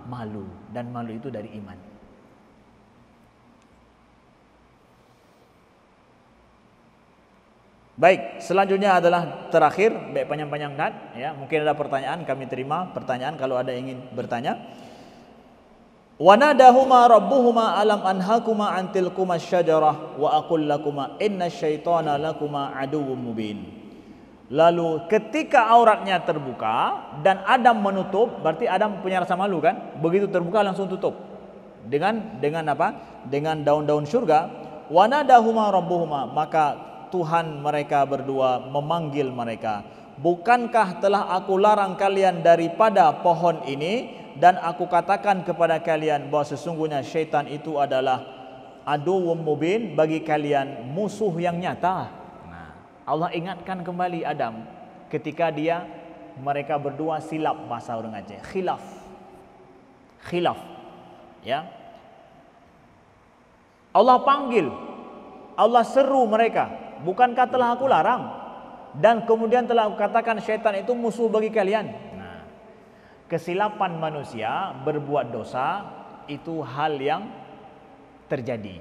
Speaker 1: malu, dan malu itu dari iman. Baik, selanjutnya adalah terakhir, baik panjang-panjangkan ya. Mungkin ada pertanyaan, kami terima pertanyaan kalau ada yang ingin bertanya. Wa nadahuma rabbuhuma alam anhakuma an tilkuma syajarah wa aqul lakuma inna syaitana lakuma aduwwum mubin. Lalu ketika auratnya terbuka dan Adam menutup, berarti Adam punya rasa malu kan? Begitu terbuka langsung tutup. Dengan apa? Dengan daun-daun surga. Wa nadahuma rabbuhuma, maka Tuhan mereka berdua memanggil mereka, bukankah telah aku larang kalian daripada pohon ini, dan aku katakan kepada kalian bahwa sesungguhnya syaitan itu adalah aduwwum mubin, bagi kalian musuh yang nyata. Nah, Allah ingatkan kembali Adam ketika mereka berdua silap, bahasa orang Aceh, khilaf ya. Allah panggil, Allah seru mereka, bukankah telah aku larang, dan kemudian telah aku katakan syaitan itu musuh bagi kalian. Nah, kesilapan manusia berbuat dosa itu hal yang terjadi.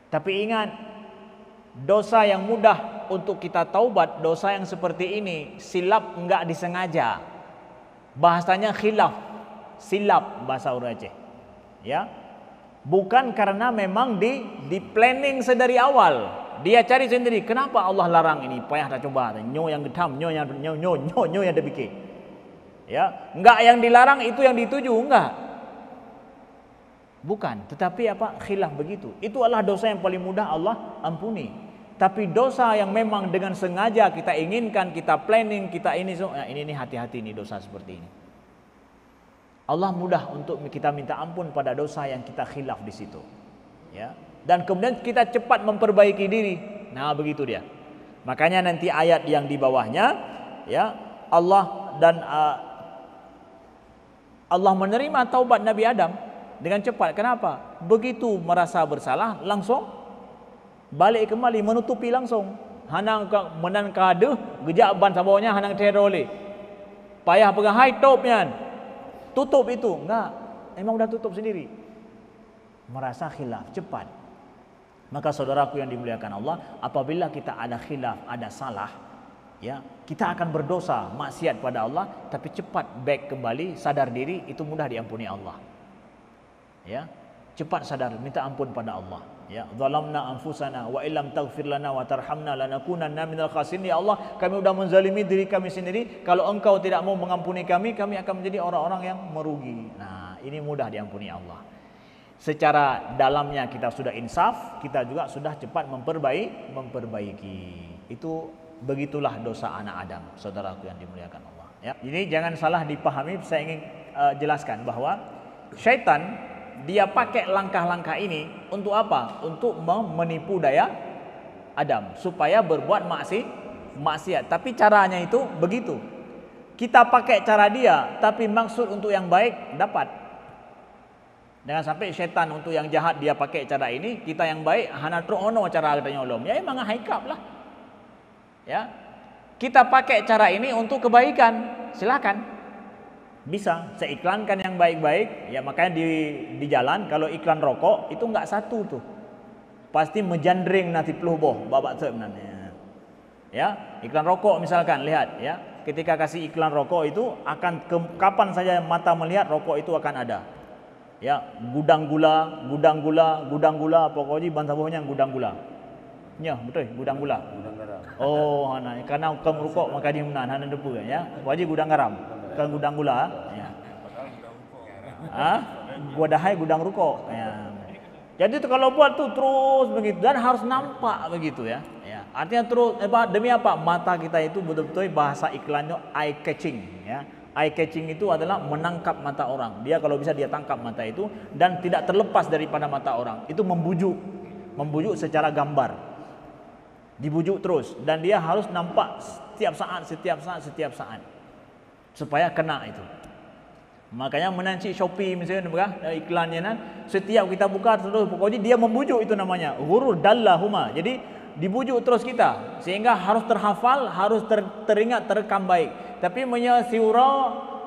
Speaker 1: Tapi ingat, dosa yang mudah untuk kita taubat, dosa yang seperti ini, silap enggak disengaja. Bahasanya silap bahasa orang Aceh. Ya. Bukan karena memang di planning sedari awal. Dia cari sendiri, kenapa Allah larang ini? Payah tak coba, nyo yang getam, nyo yang dia fikir. Ya, enggak yang dilarang itu yang dituju, enggak. Bukan, tetapi apa? Khilaf begitu. Itu adalah dosa yang paling mudah Allah ampuni. Tapi dosa yang memang dengan sengaja kita inginkan, kita planning, kita ini hati-hati nih dosa seperti ini. Allah mudah untuk kita minta ampun pada dosa yang kita khilaf di situ. Ya. Dan kemudian kita cepat memperbaiki diri. Nah, begitu dia. Makanya nanti ayat yang di bawahnya, ya, Allah menerima taubat Nabi Adam dengan cepat. Kenapa? Begitu merasa bersalah, langsung balik kembali, menutupi langsung. Hanang menan kade, gejak ban sabawanya hanang terole. Payah pegang hai topnya. Tutup itu, enggak. Memang udah tutup sendiri. Merasa khilaf, cepat. Maka saudaraku yang dimuliakan Allah, apabila kita ada khilaf, ada salah, ya, kita akan berdosa, maksiat pada Allah, tapi cepat back kembali, sadar diri, itu mudah diampuni Allah. Ya, cepat sadar, minta ampun pada Allah. Ya, zalamna anfusana wa illam taghfir lana wa tarhamna lanakunanna minal khasirin. Ya Allah, kami sudah menzalimi diri kami sendiri. Kalau Engkau tidak mau mengampuni kami akan menjadi orang-orang yang merugi. Nah, ini mudah diampuni Allah. Secara dalamnya kita sudah insaf, kita juga sudah cepat memperbaiki. Itu begitulah dosa anak Adam, saudaraku yang dimuliakan Allah. Ya, ini jangan salah dipahami. Saya ingin jelaskan bahwa syaitan dia pakai langkah-langkah ini untuk apa? Untuk menipu daya Adam supaya berbuat maksiat. Tapi caranya itu begitu. Kita pakai cara dia, tapi maksud untuk yang baik dapat. Jangan sampai syaitan untuk yang jahat dia pakai cara ini, kita yang baik hana trono cara kita nyolong. Ya emang haikap lah. Ya. Kita pakai cara ini untuk kebaikan. Silakan. Bisa, saya iklankan yang baik-baik. Ya, makanya di jalan kalau iklan rokok itu enggak satu tuh. Pasti menjandring nanti peluh boh babak sebenarnya. Ya, iklan rokok misalkan, lihat ya. Ketika kasih iklan rokok itu akan kapan saja mata melihat rokok itu akan ada. Ya, gudang gula, pokoknya bantah-bawahnya gudang gula. Ya, betul, gudang gula. Oh, hana karena kamu rokok maka dia menan hana debu ya. Wajib gudang garam. Kan gudang gula ya. Wadahai gudang rokok ya. Jadi itu kalau buat tuh terus begitu dan harus nampak begitu ya. Ya. Artinya terus demi apa? Mata kita itu betul-betul bahasa iklannya eye catching ya. Eye catching itu adalah menangkap mata orang. Dia kalau bisa dia tangkap mata itu dan tidak terlepas daripada mata orang. Itu membujuk secara gambar. Dibujuk terus dan dia harus nampak setiap saat. Supaya kena itu. Makanya menanci Shopee misalnya iklannya setiap kita buka terus pokoknya dia membujuk, itu namanya ghurur dallahuma. Jadi dibujuk terus kita sehingga harus terhafal, harus teringat, terekam baik. Tapi menyasiura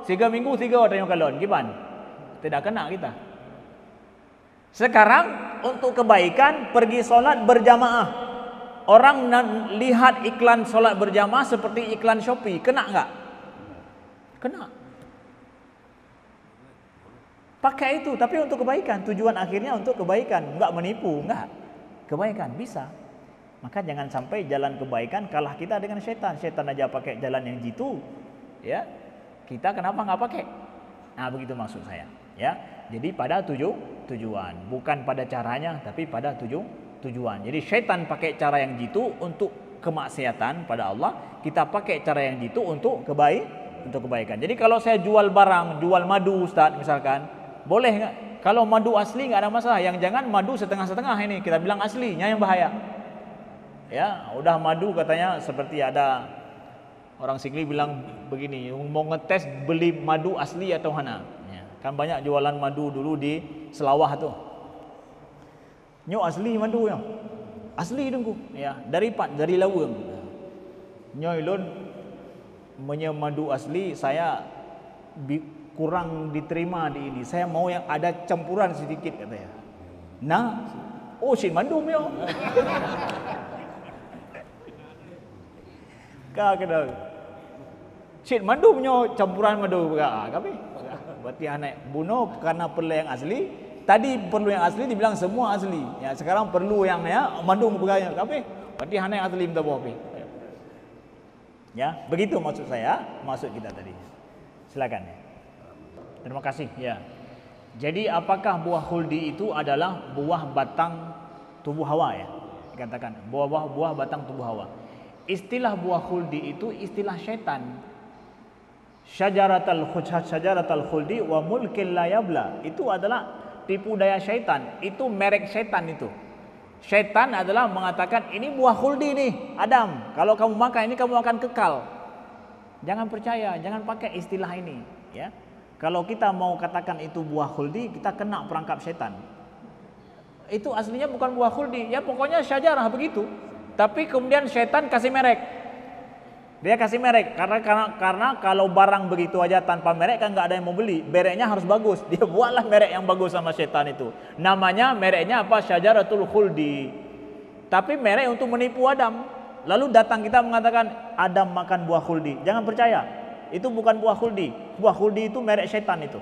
Speaker 1: 3 minggu 3 tengok kalon gimana? Tidak kena kita. Sekarang untuk kebaikan pergi solat berjamaah. Orang lihat iklan solat berjamaah seperti iklan Shopee, kena enggak? Kena. Pakai itu, tapi untuk kebaikan. Tujuan akhirnya untuk kebaikan, enggak menipu, enggak. Kebaikan bisa. Maka jangan sampai jalan kebaikan kalah kita dengan syaitan. Syaitan aja pakai jalan yang jitu, ya. Kita kenapa enggak pakai? Nah, begitu maksud saya, ya. Jadi pada tujuan, bukan pada caranya, tapi pada tujuan. Jadi syaitan pakai cara yang jitu untuk kemaksiatan pada Allah, kita pakai cara yang jitu untuk kebaikan. Jadi kalau saya jual barang, jual madu Ustaz misalkan, boleh enggak? Kalau madu asli enggak ada masalah. Yang jangan madu setengah-setengah ini, kita bilang aslinya yang bahaya. Ya, udah madu katanya seperti ada orang Singli bilang begini, mau ngetes beli madu asli atau mana. Kan banyak jualan madu dulu di Selawah tu. Nyo asli madu yang asli dengku, ya dari lawang. Nyo ilun punya madu asli saya kurang diterima di ini. Saya mau yang ada campuran sedikit katanya. Nah, oh sin madu mio. Kena. Sin madu mio campuran madu kami. Berarti anak bunuh karena perlu yang asli. Tadi perlu yang asli dibilang semua asli. Ya sekarang perlu yang ya madu pegawai. Tapi berarti anak yang asli minta buah. Ya, begitu maksud saya, maksud kita tadi. Silakan. Terima kasih. Ya. Jadi apakah buah khuldi itu adalah buah batang tubuh Hawa ya? Dikatakan buah batang tubuh Hawa. Istilah buah khuldi itu istilah syaitan. Syajaratul khuldi wa mulkil la yabla. Itu adalah tipu daya syaitan. Itu merek syaitan itu. Syaitan adalah mengatakan ini buah khuldi nih, Adam. Kalau kamu makan ini kamu akan kekal. Jangan percaya, jangan pakai istilah ini, ya. Kalau kita mau katakan itu buah khuldi, kita kena perangkap syaitan. Itu aslinya bukan buah khuldi, ya pokoknya syajarah begitu. Tapi kemudian syaitan kasih merek. Dia kasih merek karena kalau barang begitu aja tanpa merek kan nggak ada yang mau beli. Mereknya harus bagus. Dia buatlah merek yang bagus sama setan itu. Namanya mereknya apa? Syajaratul khuldi. Tapi merek untuk menipu Adam. Lalu datang kita mengatakan Adam makan buah khuldi. Jangan percaya. Itu bukan buah khuldi. Buah khuldi itu merek setan itu.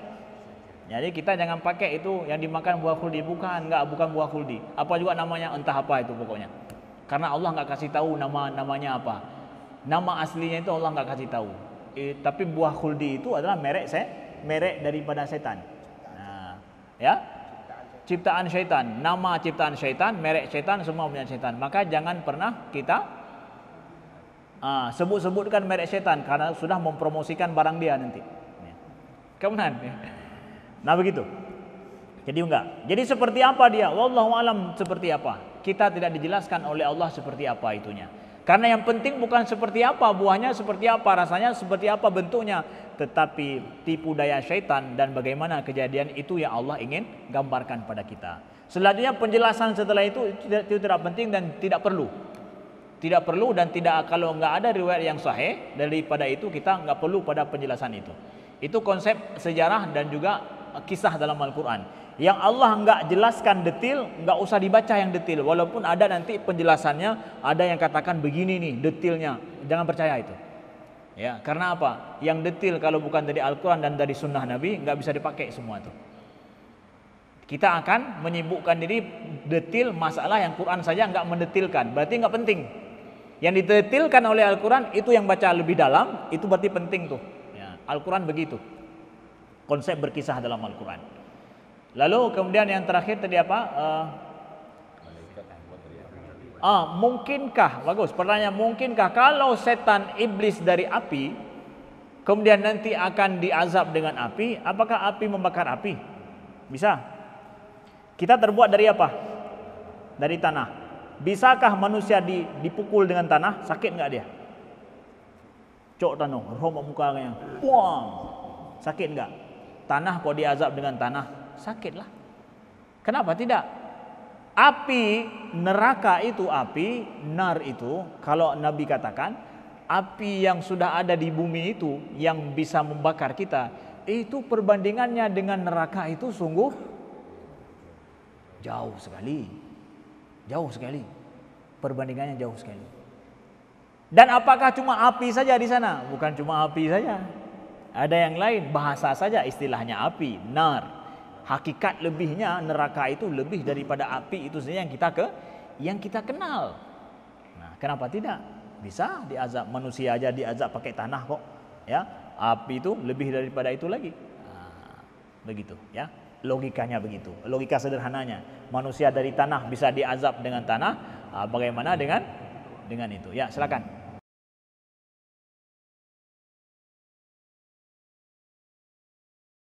Speaker 1: Jadi kita jangan pakai itu yang dimakan buah khuldi. Bukan buah khuldi. Apa juga namanya, entah apa itu pokoknya. Karena Allah nggak kasih tahu namanya apa. Nama aslinya itu Allah nggak kasih tahu. Tapi buah khuldi itu adalah merek daripada setan. Nah, ya, ciptaan syaitan, nama ciptaan syaitan, merek syaitan, semua punya syaitan. Maka jangan pernah kita sebut-sebutkan merek syaitan karena sudah mempromosikan barang dia nanti. Kemudian, nah begitu. Jadi enggak. Jadi seperti apa dia? Wallahu alam seperti apa? Kita tidak dijelaskan oleh Allah seperti apa itunya. Karena yang penting bukan seperti apa buahnya, seperti apa rasanya, seperti apa bentuknya, tetapi tipu daya syaitan dan bagaimana kejadian itu yang Allah ingin gambarkan pada kita. Selanjutnya penjelasan setelah itu tidak penting dan tidak perlu. Tidak perlu dan tidak, kalau enggak ada riwayat yang sahih daripada itu kita enggak perlu pada penjelasan itu. Itu konsep sejarah dan juga kisah dalam Al-Quran. Yang Allah enggak jelaskan detail, enggak usah dibaca yang detail. Walaupun ada nanti penjelasannya, ada yang katakan begini nih detailnya. Jangan percaya itu. Ya, karena apa? Yang detail kalau bukan dari Al-Quran dan dari Sunnah Nabi enggak bisa dipakai semua itu. Kita akan menyibukkan diri detail masalah yang Quran saja enggak mendetilkan. Berarti enggak penting. Yang didetilkan oleh Al-Quran itu yang baca lebih dalam, itu berarti penting tuh. Ya, Al-Quran begitu. Konsep berkisah dalam Al-Quran. Lalu kemudian yang terakhir tadi apa? Mungkinkah, bagus pertanyaan, mungkinkah kalau setan iblis dari api kemudian nanti akan diazab dengan api, apakah api membakar api? Bisa. Kita terbuat dari apa? Dari tanah. Bisakah manusia dipukul dengan tanah? Sakit enggak dia? Cok tanah, rombak mukanya. Puang. Sakit enggak? Tanah kok diazab dengan tanah? Sakitlah. Kenapa tidak? Api neraka itu, api nar itu, kalau Nabi katakan api yang sudah ada di bumi itu yang bisa membakar kita, itu perbandingannya dengan neraka itu sungguh jauh sekali. Jauh sekali. Perbandingannya jauh sekali. Dan apakah cuma api saja di sana? Bukan cuma api saja. Ada yang lain, bahasa saja istilahnya api, nar. Hakikat lebihnya neraka itu lebih daripada api itu saja yang kita kenal. Nah, kenapa tidak? Bisa diazab, manusia aja diazab pakai tanah kok. Ya, api itu lebih daripada itu lagi. Nah, begitu, ya. Logikanya begitu. Logika sederhananya. Manusia dari tanah bisa diazab dengan tanah. Bagaimana dengan itu? Ya, silakan.